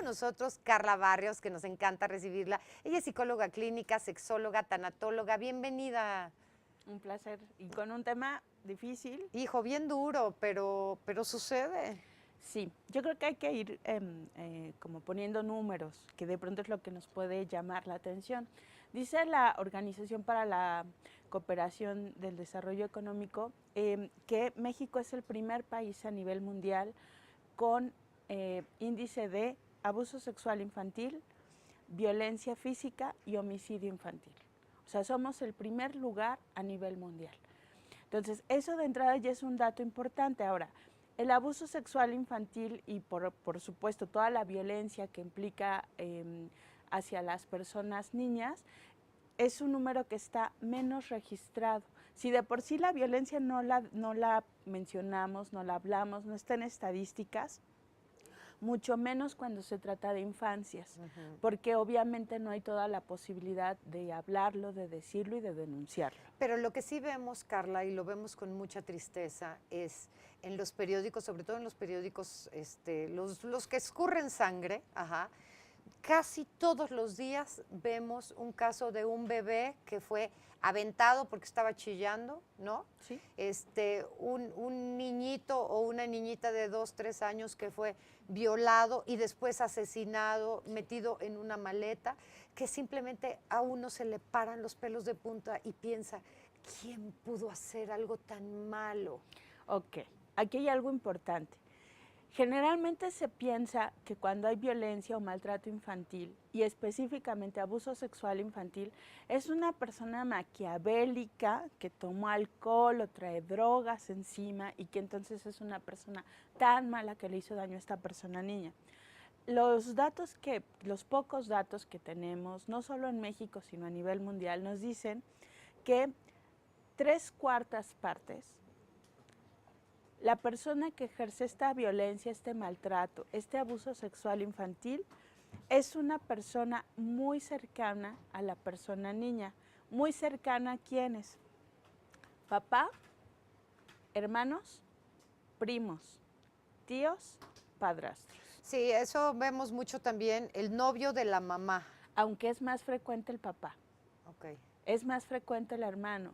nosotros Carla Barrios, que nos encanta recibirla. Ella es psicóloga clínica, sexóloga, tanatóloga. Bienvenida. Un placer. Y con un tema difícil. Hijo, bien duro, pero sucede. Sí, yo creo que hay que ir como poniendo números, que de pronto es lo que nos puede llamar la atención. Dice la Organización para la Cooperación del Desarrollo Económico que México es el primer país a nivel mundial con índice de abuso sexual infantil, violencia física y homicidio infantil. O sea, somos el primer lugar a nivel mundial. Entonces, eso de entrada ya es un dato importante. Ahora, el abuso sexual infantil y por supuesto toda la violencia que implica hacia las personas niñas es un número que está menos registrado. Si de por sí la violencia no la mencionamos, no la hablamos, no está en estadísticas, mucho menos cuando se trata de infancias, porque obviamente no hay toda la posibilidad de hablarlo, de decirlo y de denunciarlo. Pero lo que sí vemos, Carla, y lo vemos con mucha tristeza, es en los periódicos, sobre todo en los periódicos, los que escurren sangre, casi todos los días vemos un caso de un bebé que fue aventado porque estaba chillando, ¿no? Sí. Un niñito o una niñita de 2, 3 años que fue violado y después asesinado, metido en una maleta, que simplemente a uno se le paran los pelos de punta y piensa, ¿quién pudo hacer algo tan malo? Ok, aquí hay algo importante. Generalmente se piensa que cuando hay violencia o maltrato infantil, y específicamente abuso sexual infantil, es una persona maquiavélica que tomó alcohol o trae drogas encima y que entonces es una persona tan mala que le hizo daño a esta persona niña. Los pocos datos que tenemos, no solo en México, sino a nivel mundial, nos dicen que 3/4 partes la persona que ejerce esta violencia, este maltrato, este abuso sexual infantil, es una persona muy cercana a la persona niña. Muy cercana a ¿quiénes? Papá, hermanos, primos, tíos, padrastros. Sí, eso vemos mucho también, el novio de la mamá. Aunque es más frecuente el papá. Okay. Es más frecuente el hermano,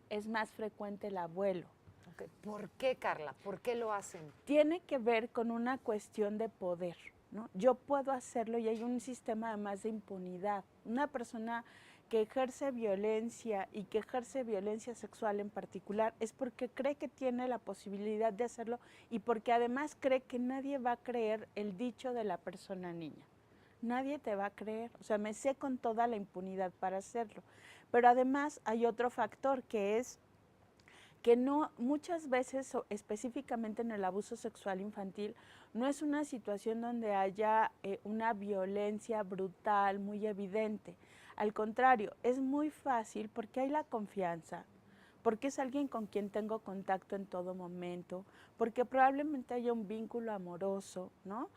es más frecuente el abuelo. Okay. ¿Por qué, Carla? ¿Por qué lo hacen? Tiene que ver con una cuestión de poder, ¿no? Yo puedo hacerlo y hay un sistema además de impunidad. Una persona que ejerce violencia y que ejerce violencia sexual en particular es porque cree que tiene la posibilidad de hacerlo y porque además cree que nadie va a creer el dicho de la persona niña. Nadie te va a creer, o sea, me sé con toda la impunidad para hacerlo. Pero además hay otro factor que es que no, muchas veces, específicamente en el abuso sexual infantil, no es una situación donde haya una violencia brutal, muy evidente. Al contrario, es muy fácil porque hay la confianza, porque es alguien con quien tengo contacto en todo momento, porque probablemente haya un vínculo amoroso, ¿no?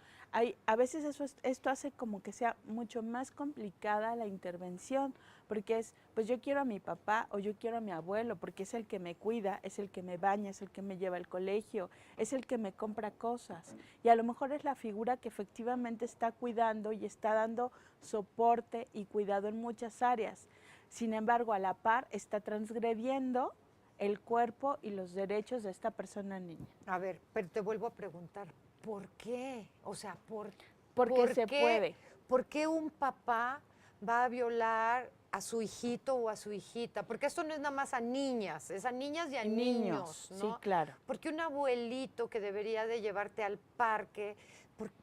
A veces esto hace como que sea mucho más complicada la intervención, porque es, pues yo quiero a mi papá o yo quiero a mi abuelo, porque es el que me cuida, es el que me baña, es el que me lleva al colegio, es el que me compra cosas. Y a lo mejor es la figura que efectivamente está cuidando y está dando soporte y cuidado en muchas áreas. Sin embargo, a la par está transgrediendo el cuerpo y los derechos de esta persona niña. A ver, pero te vuelvo a preguntar, ¿por qué? O sea, porque se puede. ¿Por qué un papá va a violar a su hijito o a su hijita? Porque esto no es nada más a niñas, es a niñas y a niños, ¿no? Sí, claro. Porque un abuelito que debería de llevarte al parque,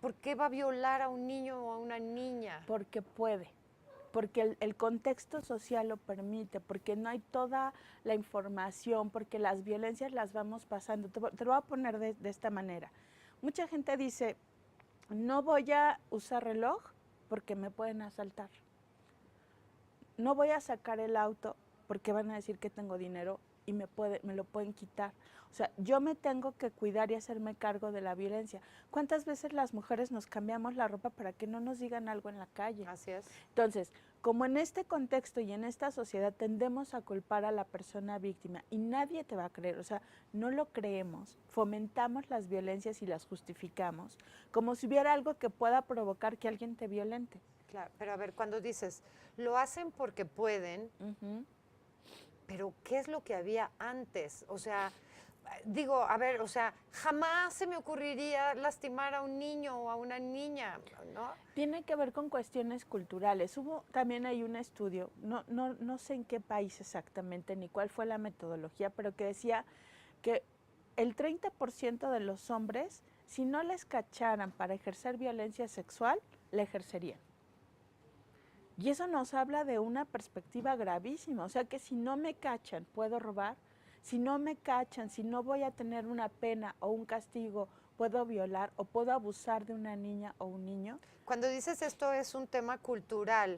¿por qué va a violar a un niño o a una niña? Porque puede. Porque el contexto social lo permite, porque no hay toda la información, porque las violencias las vamos pasando. Te lo voy a poner de esta manera. Mucha gente dice, no voy a usar reloj porque me pueden asaltar. No voy a sacar el auto porque van a decir que tengo dinero y me lo pueden quitar. O sea, yo me tengo que cuidar y hacerme cargo de la violencia. ¿Cuántas veces las mujeres nos cambiamos la ropa para que no nos digan algo en la calle? Así es. Entonces, como en este contexto y en esta sociedad tendemos a culpar a la persona víctima y nadie te va a creer, o sea, no lo creemos, fomentamos las violencias y las justificamos, como si hubiera algo que pueda provocar que alguien te violente. Claro, pero a ver, cuando dices, lo hacen porque pueden, pero ¿qué es lo que había antes? O sea, digo, a ver, o sea, jamás se me ocurriría lastimar a un niño o a una niña, ¿no? Tiene que ver con cuestiones culturales. Hubo también hay un estudio, no sé en qué país exactamente ni cuál fue la metodología, pero que decía que el 30% de los hombres, si no les cacharan para ejercer violencia sexual, la ejercerían. Y eso nos habla de una perspectiva gravísima, o sea que si no me cachan, puedo robar, si no me cachan, si no voy a tener una pena o un castigo, puedo violar o puedo abusar de una niña o un niño. Cuando dices esto es un tema cultural,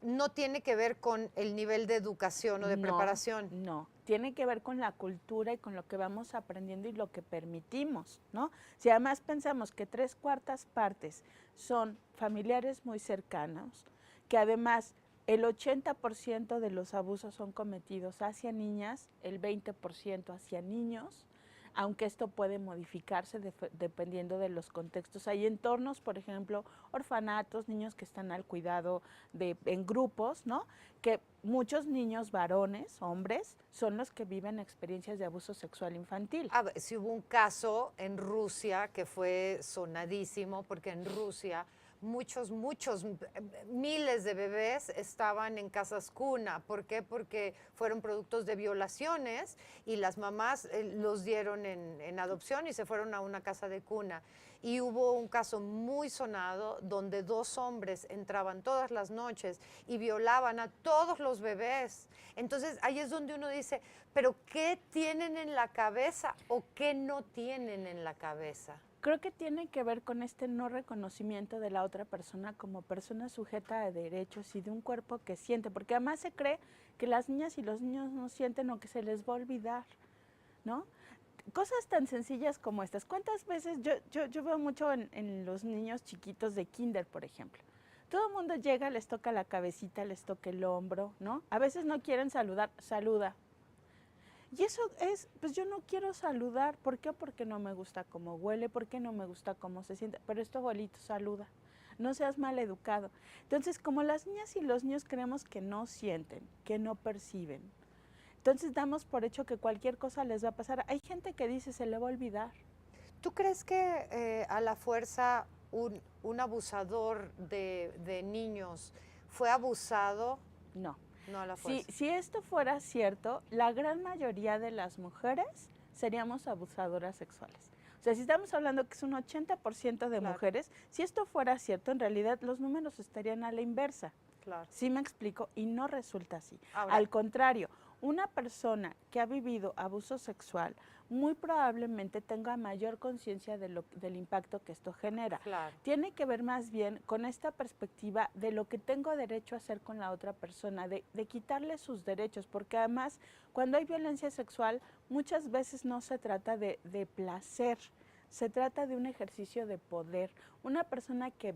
no tiene que ver con el nivel de educación o de preparación. No, tiene que ver con la cultura y con lo que vamos aprendiendo y lo que permitimos, ¿no? Si además pensamos que 3/4 partes son familiares muy cercanos, que además el 80% de los abusos son cometidos hacia niñas, el 20% hacia niños, aunque esto puede modificarse dependiendo de los contextos. Hay entornos, por ejemplo, orfanatos, niños que están al cuidado en grupos, ¿no? Que muchos niños varones, hombres, son los que viven experiencias de abuso sexual infantil. A ver, si hubo un caso en Rusia que fue sonadísimo, porque en Rusia muchos, miles de bebés estaban en casas cuna. ¿Por qué? Porque fueron productos de violaciones y las mamás los dieron en adopción y se fueron a una casa de cuna. Y hubo un caso muy sonado donde 2 hombres entraban todas las noches y violaban a todos los bebés. Entonces ahí es donde uno dice, ¿pero qué tienen en la cabeza o qué no tienen en la cabeza? Creo que tiene que ver con este no reconocimiento de la otra persona como persona sujeta de derechos y de un cuerpo que siente, porque además se cree que las niñas y los niños no sienten o que se les va a olvidar, ¿no? Cosas tan sencillas como estas. ¿Cuántas veces yo veo mucho en los niños chiquitos de kinder, por ejemplo? Todo el mundo llega, les toca la cabecita, les toca el hombro, ¿no? A veces no quieren saludar, saluda. Y eso es, pues yo no quiero saludar. ¿Por qué? Porque no me gusta cómo huele, porque no me gusta cómo se siente. Pero esto abuelito, saluda. No seas mal educado. Entonces, como las niñas y los niños creemos que no sienten, que no perciben, entonces damos por hecho que cualquier cosa les va a pasar. Hay gente que dice, se le va a olvidar. ¿Tú crees que a la fuerza un abusador de niños fue abusado? No. No a la fuerza. Si esto fuera cierto, la gran mayoría de las mujeres seríamos abusadoras sexuales. O sea, si estamos hablando que es un 80% de mujeres, si esto fuera cierto, en realidad los números estarían a la inversa. Claro. ¿Sí me explico? Y no resulta así. Ahora, al contrario, una persona que ha vivido abuso sexual muy probablemente tenga mayor conciencia del impacto que esto genera. Claro. Tiene que ver más bien con esta perspectiva de lo que tengo derecho a hacer con la otra persona, de quitarle sus derechos, porque además cuando hay violencia sexual muchas veces no se trata de placer, se trata de un ejercicio de poder. Una persona que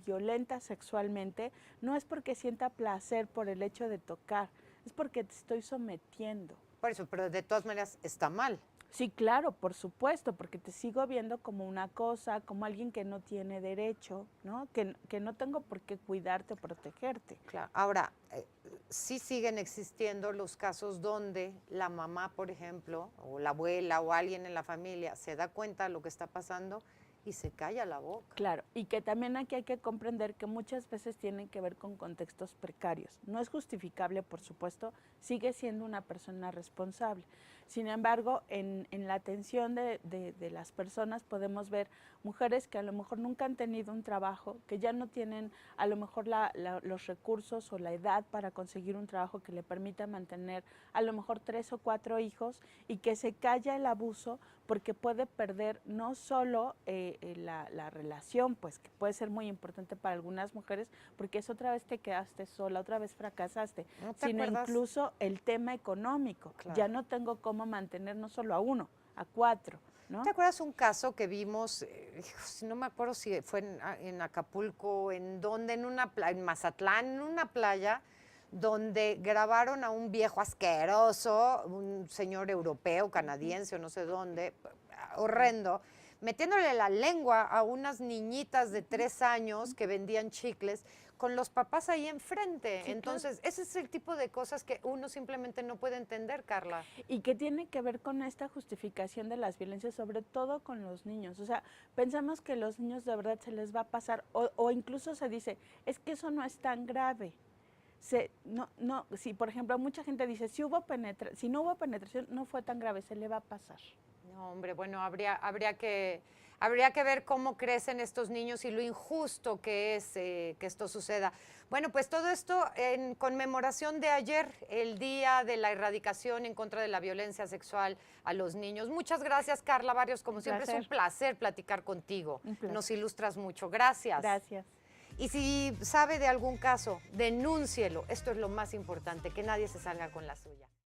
violenta sexualmente no es porque sienta placer por el hecho de tocar, es porque te estoy sometiendo. Por eso, pero de todas maneras está mal. Sí, claro, por supuesto, porque te sigo viendo como una cosa, como alguien que no tiene derecho, ¿no? Que no tengo por qué cuidarte o protegerte. Claro. Ahora, sí siguen existiendo los casos donde la mamá, por ejemplo, o la abuela o alguien en la familia se da cuenta de lo que está pasando y se calla la boca. Claro, y que también aquí hay que comprender que muchas veces tienen que ver con contextos precarios. No es justificable, por supuesto, sigue siendo una persona responsable. Sin embargo, en la atención de las personas podemos ver mujeres que a lo mejor nunca han tenido un trabajo, que ya no tienen a lo mejor los recursos o la edad para conseguir un trabajo que le permita mantener a lo mejor 3 o 4 hijos y que se calla el abuso porque puede perder no solo la relación, pues que puede ser muy importante para algunas mujeres, porque es otra vez te quedaste sola, otra vez fracasaste, ¿No te sino acuerdas? incluso el tema económico. Claro. Ya no tengo cómo mantener no solo a uno, a 4, ¿no? ¿Te acuerdas un caso que vimos, no me acuerdo si fue en Acapulco, en donde, en Mazatlán, en una playa, donde grabaron a un viejo asqueroso, un señor europeo, canadiense o no sé dónde, horrendo, metiéndole la lengua a unas niñitas de 3 años que vendían chicles con los papás ahí enfrente? Sí, Entonces, ese es el tipo de cosas que uno simplemente no puede entender, Carla. Y que tiene que ver con esta justificación de las violencias, sobre todo con los niños. O sea, pensamos que los niños de verdad se les va a pasar, o incluso se dice, es que eso no es tan grave. Si por ejemplo mucha gente dice, si no hubo penetración, no fue tan grave, se le va a pasar. No, hombre, bueno, habría que ver cómo crecen estos niños y lo injusto que es que esto suceda. Bueno, pues todo esto en conmemoración de ayer, el Día de la Erradicación en contra de la Violencia Sexual a los Niños. Muchas gracias, Carla Barrios. Como siempre, es un placer platicar contigo. Un placer. Nos ilustras mucho. Gracias. Gracias. Y si sabe de algún caso, denúncielo. Esto es lo más importante, que nadie se salga con la suya.